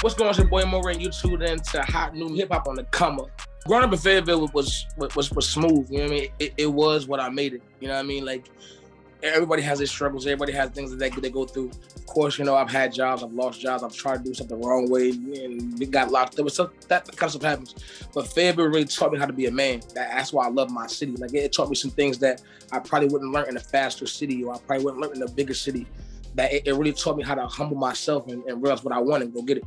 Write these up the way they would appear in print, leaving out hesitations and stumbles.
What's going on, it's your boy Mo3, and you tuned in to Hot New Hip Hop on the Come Up. Growing up in Fayetteville was smooth, you know what I mean? It was what I made it, you know what I mean? Like, everybody has their struggles, everybody has things that they go through. Of course, you know, I've had jobs, I've lost jobs, I've tried to do something the wrong way, and we got locked up. So that kind of stuff happens. But Fayetteville really taught me how to be a man. That's why I love my city. Like, it taught me some things that I probably wouldn't learn in a faster city, or I probably wouldn't learn in a bigger city. That it really taught me how to humble myself and realize what I want and go get it.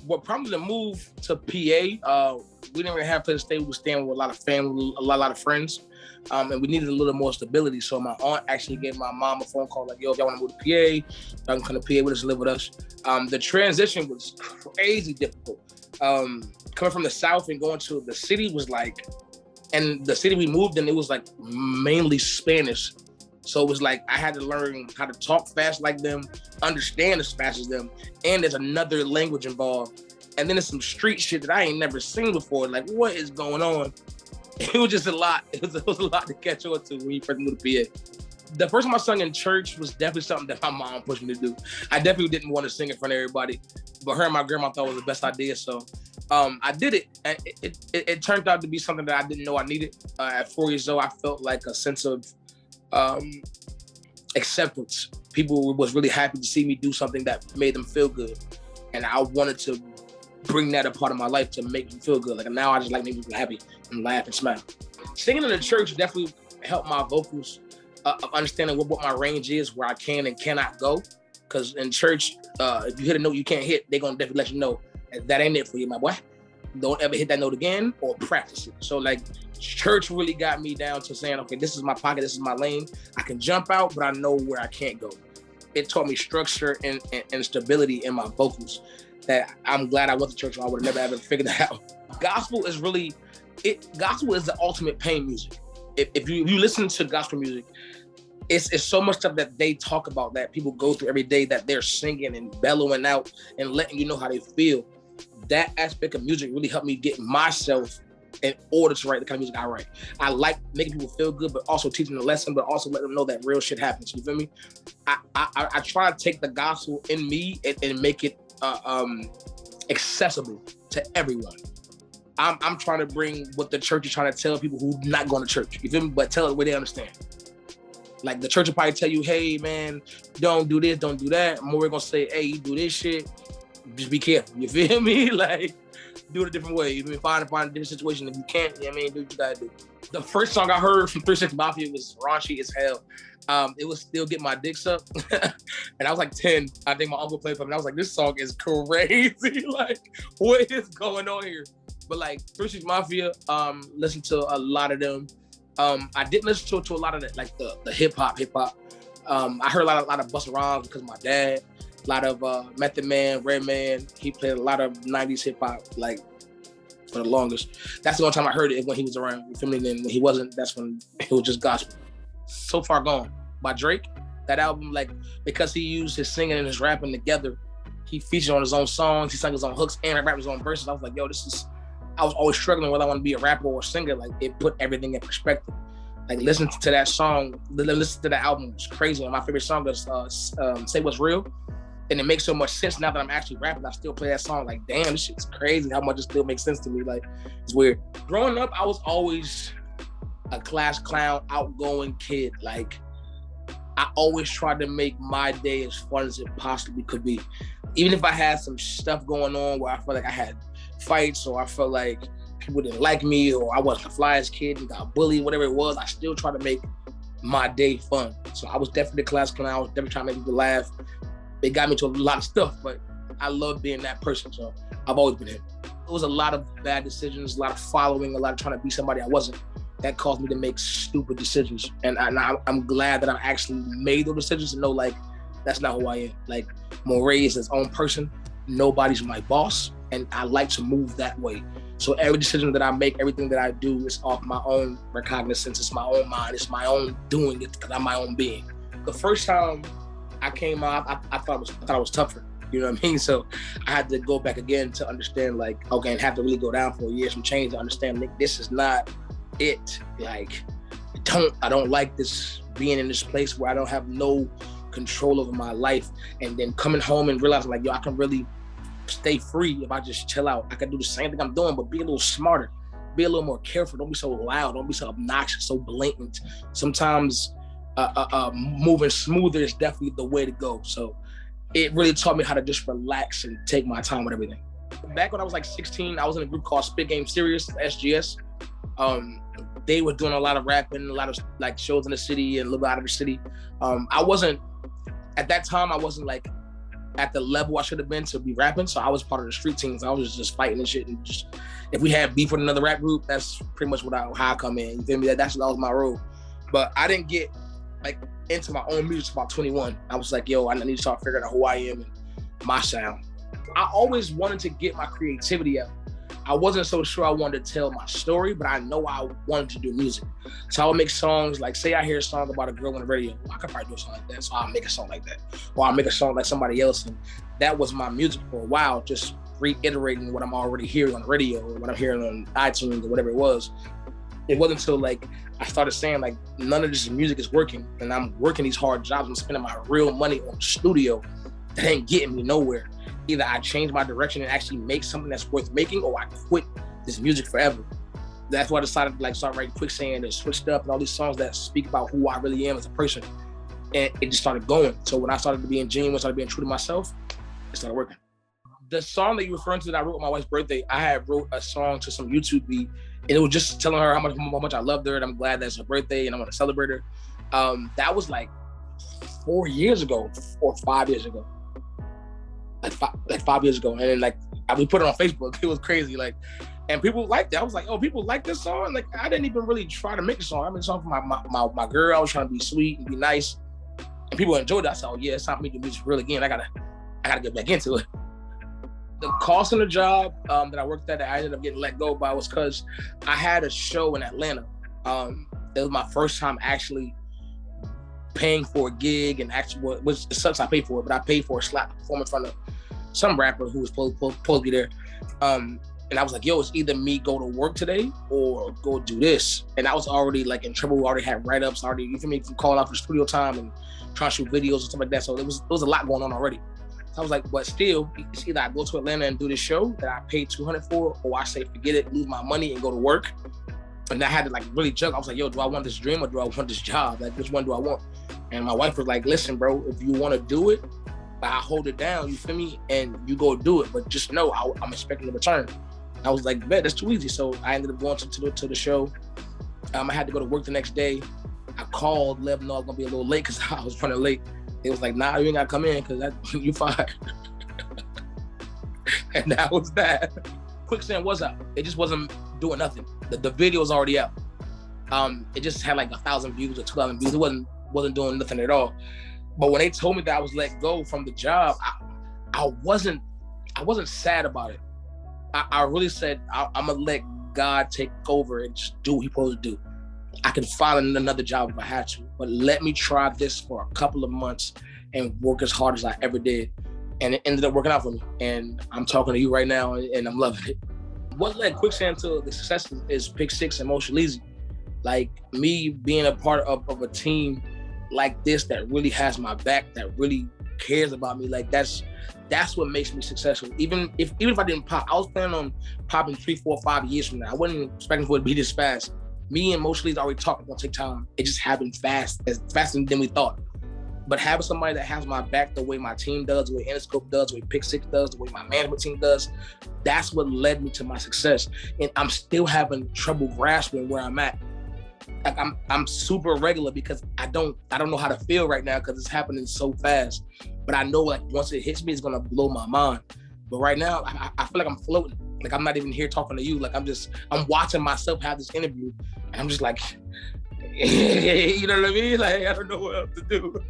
What prompted the move to PA, we didn't really have a place to stay. We were staying with a lot of family, a lot of friends, and we needed a little more stability. So my aunt actually gave my mom a phone call, like, yo, if y'all want to move to PA, y'all can come to PA with us, live with us. The transition was crazy difficult. Coming from the South and going to the city was like, and the city we moved in, it was like mainly Spanish. So it was like I had to learn how to talk fast like them, understand as fast as them, and there's another language involved. And then there's some street shit that I ain't never seen before. Like, what is going on? It was just a lot. It was a lot to catch on to when you first moved to PA. The first time I sung in church was definitely something that my mom pushed me to do. I definitely didn't want to sing in front of everybody, but her and my grandma thought it was the best idea. So I did it, and it turned out to be something that I didn't know I needed. At 4 years old, I felt like a sense of acceptance. People was really happy to see me do something that made them feel good. And I wanted to bring that a part of my life to make them feel good. Like, now I just like making people happy and laugh and smile. Singing in the church definitely helped my vocals of understanding what my range is, where I can and cannot go. Because in church, if you hit a note you can't hit, they're gonna definitely let you know that ain't it for you, my boy. Don't ever hit that note again or practice it. So like, church really got me down to saying, okay, this is my pocket, this is my lane. I can jump out, but I know where I can't go. It taught me structure and stability in my vocals that I'm glad I went to church, or I would have never ever figured that out. Gospel is the ultimate pain music. If you listen to gospel music, it's so much stuff that they talk about that people go through every day, that they're singing and bellowing out and letting you know how they feel. That aspect of music really helped me get myself in order to write the kind of music I write. I like making people feel good, but also teaching a lesson, but also let them know that real shit happens. You feel me? I try to take the gospel in me and make it accessible to everyone. I'm trying to bring what the church is trying to tell people who not going to church. You feel me? But tell it where they understand. Like, the church will probably tell you, hey man, don't do this, don't do that. And we're gonna say, hey, you do this shit, just be careful. You feel me? Like, do it a different way. You find a different situation. If you can't, you know what I mean, do what you gotta do. The first song I heard from 3 6 Mafia was raunchy as hell. It was Still Get My Dick Sucked. And I was like 10. I think my uncle played for me. And I was like, this song is crazy. Like, what is going on here? But like, 3 6 Mafia, listened to a lot of them. I didn't listen to a lot of that, like the hip hop. I heard a lot of Busta Rhymes because of my dad. A lot of Method Man, Redman. He played a lot of 90s hip hop, like, for the longest. That's the only time I heard it, when he was around. You feel me? Then when he wasn't, that's when it was just gospel. So Far Gone by Drake. That album, like, because he used his singing and his rapping together, he featured on his own songs, he sang his own hooks and rapped his own verses. I was like, yo, I was always struggling whether I want to be a rapper or a singer. Like, it put everything in perspective. Like, listening to that song, listen to that album was crazy. And my favorite song is Say What's Real. And it makes so much sense now that I'm actually rapping. I still play that song. Like, damn, this shit's crazy how much it still makes sense to me. Like, it's weird. Growing up, I was always a class clown, outgoing kid. Like, I always tried to make my day as fun as it possibly could be. Even if I had some stuff going on where I felt like I had fights, or I felt like people didn't like me, or I wasn't the flyest kid and got bullied, whatever it was, I still tried to make my day fun. So I was definitely the class clown. I was definitely trying to make people laugh. It got me to a lot of stuff, but I love being that person. So I've always been him. It was a lot of bad decisions, a lot of following, a lot of trying to be somebody I wasn't. That caused me to make stupid decisions. And I'm glad that I actually made those decisions and know, like, that's not who I am. Like, Mo3 is his own person. Nobody's my boss. And I like to move that way. So every decision that I make, everything that I do is off my own recognizance. It's my own mind. It's my own doing it because I'm my own being. The first time I came out, I thought it was tougher. You know what I mean? So I had to go back again to understand, like, okay, and have to really go down for a year, some change to understand, like, this is not it. Like, I don't like this, being in this place where I don't have no control over my life. And then coming home and realizing like, yo, I can really stay free if I just chill out. I can do the same thing I'm doing, but be a little smarter, be a little more careful. Don't be so loud. Don't be so obnoxious, so blatant. Sometimes moving smoother is definitely the way to go. So it really taught me how to just relax and take my time with everything. Back when I was like 16, I was in a group called Spit Game Serious, SGS. They were doing a lot of rapping, a lot of like shows in the city and a little bit out of the city. At that time, I wasn't like at the level I should have been to be rapping. So I was part of the street teams. I was just fighting and shit. And just, if we had beef with another rap group, that's pretty much how I come in. You feel me? That was my role. But I didn't get like into my own music about 21. I was like, yo, I need to start figuring out who I am and my sound. I always wanted to get my creativity out. I wasn't so sure I wanted to tell my story, but I know I wanted to do music. So I would make songs, like say I hear a song about a girl on the radio. I could probably do a song like that, so I'll make a song like that. Or I'll make a song like somebody else. And that was my music for a while, just reiterating what I'm already hearing on the radio or what I'm hearing on iTunes or whatever it was. It wasn't until like I started saying like none of this music is working and I'm working these hard jobs and spending my real money on the studio that ain't getting me nowhere. Either I change my direction and actually make something that's worth making, or I quit this music forever. That's why I decided to like start writing Quicksand and switched up and all these songs that speak about who I really am as a person. And it just started going. So when I started being genuine, started being true to myself, it started working. The song that you're referring to that I wrote on my wife's birthday, I had wrote a song to some YouTube beat, and it was just telling her how much I loved her and I'm glad that's her birthday and I want to celebrate her. That was like 4 years ago or 5 years ago. Like 5 years ago, and then like we put it on Facebook. It was crazy, like, and people liked it. I was like, oh, people like this song. And like, I didn't even really try to make a song. I made a song for my girl. I was trying to be sweet and be nice, and people enjoyed it. I said, oh yeah, it's time for me to do music real again. I gotta get back into it. The cost of the job that I worked at that I ended up getting let go by was because I had a show in Atlanta. It was my first time actually paying for a gig, and actually, which it sucks I paid for it, but I paid for a slap to perform in front of some rapper who was supposed to be there. And I was like, yo, it's either me go to work today or go do this. And I was already like in trouble. We already had write-ups, already, you feel me, from calling out for studio time and trying to shoot videos and stuff like that. So there was a lot going on already. So I was like, but still, it's either I go to Atlanta and do this show that I paid $200 for, or I say, forget it, lose my money and go to work. And I had to like really juggle. I was like, yo, do I want this dream or do I want this job? Like, which one do I want? And my wife was like, listen, bro, if you want to do it, I hold it down, you feel me? And you go do it, but just know I'm expecting a return. I was like, bet, that's too easy. So I ended up going to the show. I had to go to work the next day. I called, let them know I was gonna be a little late because I was running late. It was like, nah, you ain't gotta come in because you fired. And that was that. Quicksand was out. It just wasn't doing nothing. The video was already out. It just had like 1,000 views or 2,000 views. It wasn't doing nothing at all. But when they told me that I was let go from the job, I wasn't sad about it. I really said, I'm gonna let God take over and just do what he's supposed to do. I can find another job if I had to, but let me try this for a couple of months and work as hard as I ever did. And it ended up working out for me. And I'm talking to you right now and I'm loving it. What led Quicksand to the success is Pick 6 and Mo3. Like me being a part of a team like this that really has my back, that really cares about me, like that's what makes me successful. Even if I didn't pop, I was planning on popping 3, 4, 5 years from now. I wasn't expecting for it to be this fast. Me and Mo3 already talked, it's gonna take time. It just happened fast, as faster than we thought. But having somebody that has my back the way my team does, the way Interscope does, the way Pick 6 does, the way my management team does, that's what led me to my success. And I'm still having trouble grasping where I'm at. Like I'm super regular because I don't know how to feel right now because it's happening so fast. But I know like once it hits me, it's gonna blow my mind. But right now, I feel like I'm floating. Like I'm not even here talking to you. Like I'm watching myself have this interview, and I'm just like, you know what I mean? Like I don't know what else to do.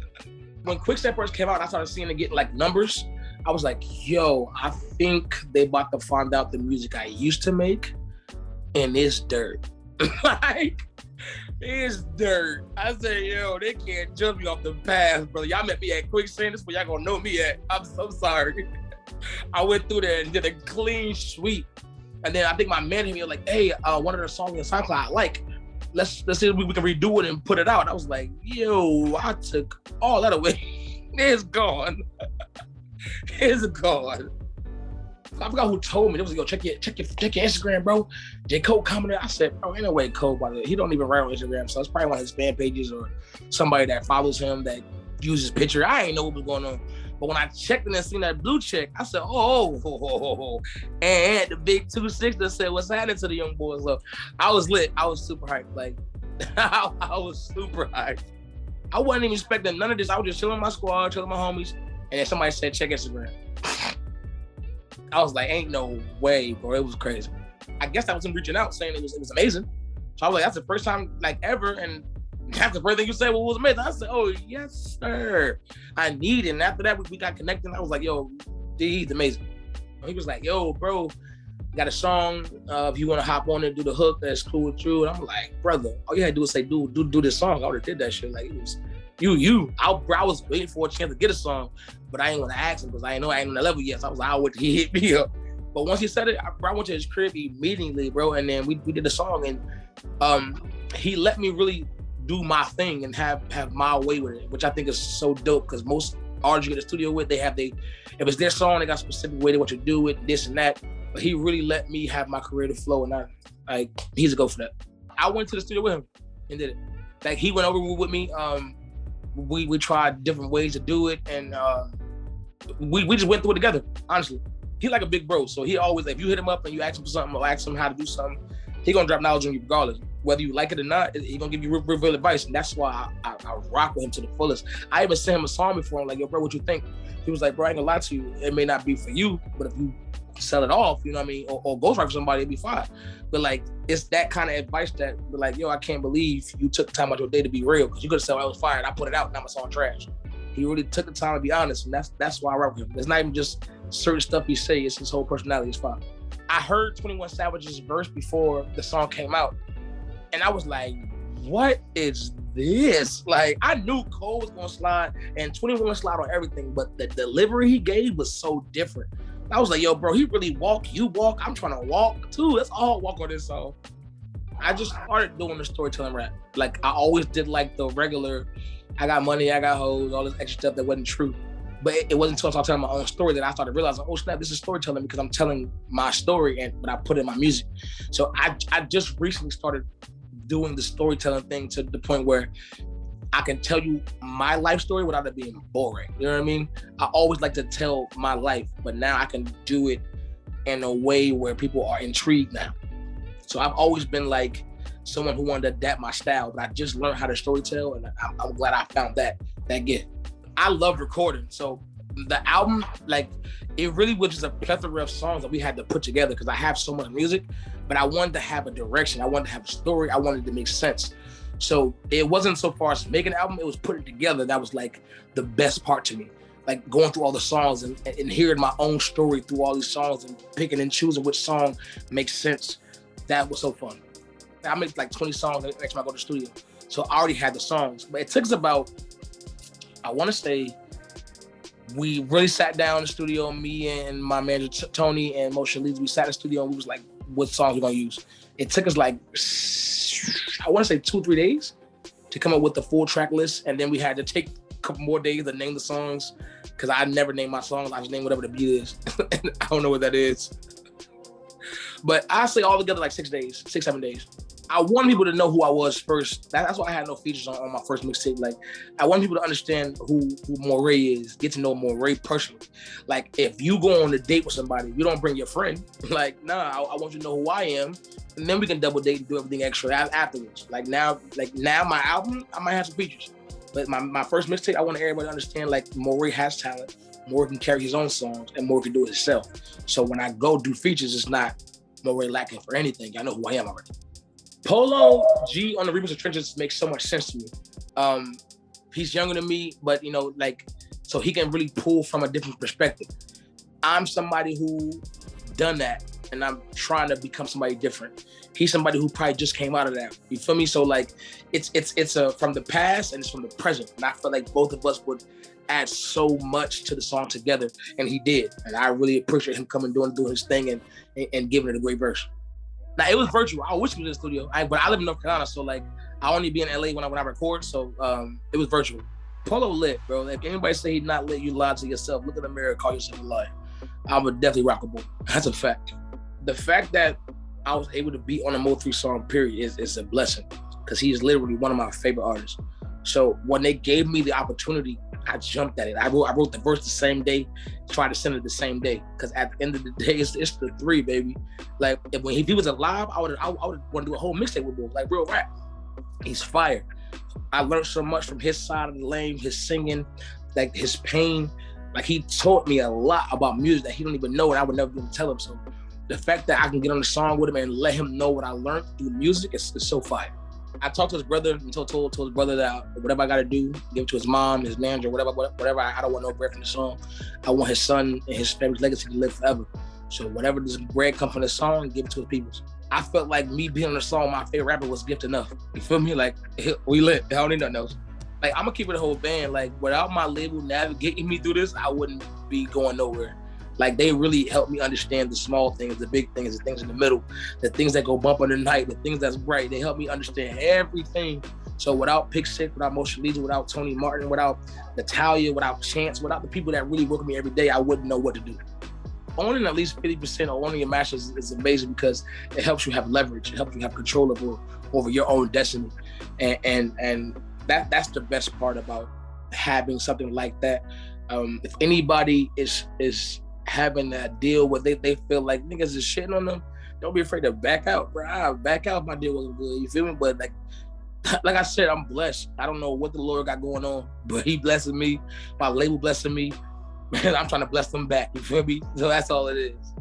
When Quicksand first came out, I started seeing it get like numbers. I was like, yo, I think they about to find out the music I used to make, and it's dirt. Like. It's dirt. I said, yo, they can't jump me off the path, brother. Y'all met me at Quicksand. This is where y'all gonna know me at. I'm so sorry. I went through there and did a clean sweep. And then I think my manager was like, hey, one of the songs on SoundCloud I like. Let's see if we can redo it and put it out. I was like, yo, I took all that away. It's gone. It's gone. I forgot who told me. It was, yo, check your Instagram, bro. J. Cole commented. I said, bro, ain't no way Cole, by the way. He don't even write on Instagram, so it's probably one of his fan pages or somebody that follows him that uses picture. I ain't know what was going on. But when I checked and seen that blue check, I said, oh. And the big 260 said, what's happening to the young boys? So I was lit. I was super hyped. Like, I was super hyped. I wasn't even expecting none of this. I was just chilling with my squad, chilling with my homies. And then somebody said, check Instagram. I was like, ain't no way, bro. It was crazy. I guess that was him reaching out saying it was amazing. So I was like, that's the first time like ever. And that's the first thing you said, well, it was amazing. I said, oh, yes, sir. I need it. And after that, we got connected. I was like, yo, he's amazing. He was like, yo, bro, got a song. If you want to hop on and do the hook, that's cool with you. And I'm like, brother, all you had to do is say, do this song. I already did that shit. Like, it was I was waiting for a chance to get a song, but I ain't want to ask him because I ain't on that level yet. So I was like, I'll wait till he hit me up. But once he said it, I went to his crib immediately, bro. And then we did the song, and he let me really do my thing and have my way with it, which I think is so dope because most artists you get a studio with, if it's their song, they got a specific way they want you to do it, this and that. But he really let me have my creative flow, and he's a go for that. I went to the studio with him and did it. Like, he went over with me. We tried different ways to do it, and we just went through it together, honestly. He like a big bro, so he always, if you hit him up and you ask him for something or ask him how to do something, he gonna drop knowledge on you regardless. Whether you like it or not, he gonna give you real advice, and that's why I rock with him to the fullest. I even sent him a song before. I'm like, yo, bro, what you think? He was like, bro, I ain't gonna lie to you. It may not be for you, but if you sell it off, you know what I mean, or ghostwrite for somebody, it'd be fine. But like, it's that kind of advice that, like, yo, I can't believe you took the time out of your day to be real, because you could have said, I was fired, I put it out, now my song trash. He really took the time to be honest, and that's why I rock with him. It's not even just certain stuff he say, it's his whole personality. It's fine. I heard 21 Savage's verse before the song came out, and I was like, what is this? Like, I knew Cole was gonna slide and 21 slide on everything, but the delivery he gave was so different. I was like, yo, bro, he really walk, you walk, I'm trying to walk too. Let's all walk on this song. I just started doing the storytelling rap. Like, I always did like the regular, I got money, I got hoes, all this extra stuff that wasn't true. But it wasn't until I started telling my own story that I started realizing, oh snap, this is storytelling, because I'm telling my story but I put it in my music. So I just recently started doing the storytelling thing to the point where I can tell you my life story without it being boring. You know what I mean? I always like to tell my life, but now I can do it in a way where people are intrigued now. So I've always been like someone who wanted to adapt my style, but I just learned how to storytell, and I'm glad I found that gift. I love recording. So the album, like, it really was just a plethora of songs that we had to put together because I have so much music, but I wanted to have a direction. I wanted to have a story. I wanted it to make sense. So it wasn't so far as making an album, it was putting it together. That was like the best part to me. Like going through all the songs and hearing my own story through all these songs and picking and choosing which song makes sense. That was so fun. I made like 20 songs next time I go to the studio. So I already had the songs, but it took us about, I want to say, we really sat down in the studio, me and my manager Tony and Mo3, we sat in the studio and we was like, what songs we're gonna use? It took us like, I want to say 2-3 days to come up with the full track list. And then we had to take a couple more days to name the songs, because I never name my songs. I just name whatever the beat is. I don't know what that is. But I say all together like 6-7 days. I want people to know who I was first. That's why I had no features on my first mixtape. Like, I want people to understand who Morray is, get to know Morray personally. Like, if you go on a date with somebody, you don't bring your friend. Like, nah, I want you to know who I am, and then we can double date and do everything extra afterwards. Like now my album, I might have some features. But my first mixtape, I want everybody to understand, like, Morray has talent, Morray can carry his own songs, and Morray can do it himself. So when I go do features, it's not Morray lacking for anything. I know who I am already. Polo G on the Reapers of Trenches makes so much sense to me. He's younger than me, but you know, like, so he can really pull from a different perspective. I'm somebody who done that, and I'm trying to become somebody different. He's somebody who probably just came out of that. You feel me? So like, it's from the past and it's from the present. And I feel like both of us would add so much to the song together, and he did. And I really appreciate him coming doing his thing and giving it a great verse. Now, it was virtual. I wish we was in the studio, but I live in North Carolina, so like I only be in LA when I record, so it was virtual. Polo lit, bro. If anybody say he's not lit, you lie to yourself. Look in the mirror and call yourself a liar. I would definitely rock a boy. That's a fact. The fact that I was able to be on a Mo3 song, period, is a blessing. Because he's literally one of my favorite artists. So when they gave me the opportunity, I jumped at it. I wrote the verse the same day, tried to send it the same day. Because at the end of the day, it's the 3, baby. Like, if he was alive, I would want to do a whole mixtape with him, like real rap. He's fire. I learned so much from his side of the lane, his singing, like his pain. Like, he taught me a lot about music that he don't even know, and I would never be able to tell him. So the fact that I can get on the song with him and let him know what I learned through music is so fire. I talked to his brother and told his brother that whatever I got to do, give it to his mom, his manager, whatever. I don't want no bread from the song. I want his son and his family's legacy to live forever. So whatever this bread come from the song, give it to his peoples. I felt like me being on the song, my favorite rapper was gift enough. You feel me? Like, we lit. I don't need nothing else. Like, I'm gonna keep it a whole band. Like, without my label navigating me through this, I wouldn't be going nowhere. Like, they really helped me understand the small things, the big things, the things in the middle, the things that go bump under the night, the things that's bright. They helped me understand everything. So without Pick Six, without Motion Legion, without Tony Martin, without Natalia, without Chance, without the people that really work with me every day, I wouldn't know what to do. Owning at least 50% or owning your masters is amazing because it helps you have leverage. It helps you have control over your own destiny. And that's the best part about having something like that. If anybody is having a deal where they feel like niggas is shitting on them, don't be afraid to back out, bro. I'll back out if my deal wasn't good. You feel me? But like I said, I'm blessed. I don't know what the Lord got going on, but he blessing me. My label blessing me. Man, I'm trying to bless them back. You feel me? So that's all it is.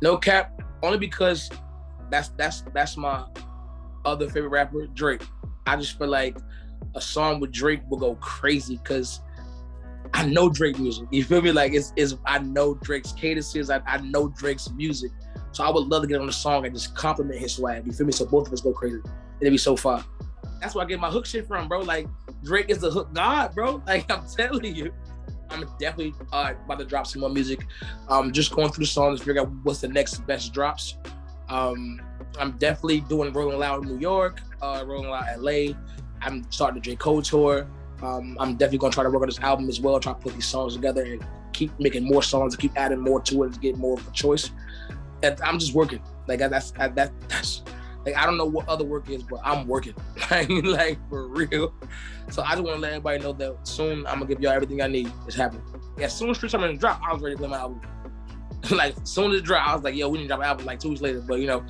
No cap, only because that's my other favorite rapper, Drake. I just feel like a song with Drake will go crazy because I know Drake music. You feel me? Like it's I know Drake's cadences. I know Drake's music. So I would love to get on the song and just compliment his swag. You feel me? So both of us go crazy. It'd be so fun. That's where I get my hook shit from, bro. Like, Drake is the hook god, bro. Like, I'm telling you. I'm definitely about to drop some more music. Just going through the songs to figure out what's the next best drops. I'm definitely doing Rolling Loud in New York, Rolling Loud LA. I'm starting the J. Cole tour. I'm definitely gonna try to work on this album as well, try to put these songs together and keep making more songs and keep adding more to it to get more of a choice. And I'm just working. Like that's like, I don't know what other work is, but I'm working. like for real. So I just want to let everybody know that soon I'm gonna give y'all everything I need. It's happening. As soon as Street Summer dropped, I was ready to play my album. Like, as soon as it dropped, I was like, yo, we need to drop an album like 2 weeks later. But you know,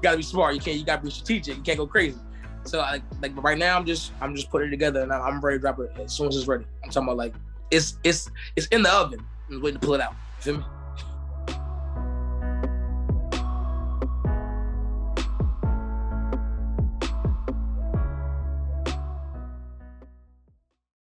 gotta be smart. You gotta be strategic. You can't go crazy. So but right now I'm just putting it together and I'm ready to drop it as soon as it's ready. I'm talking about like it's in the oven. I'm waiting to pull it out. You feel me?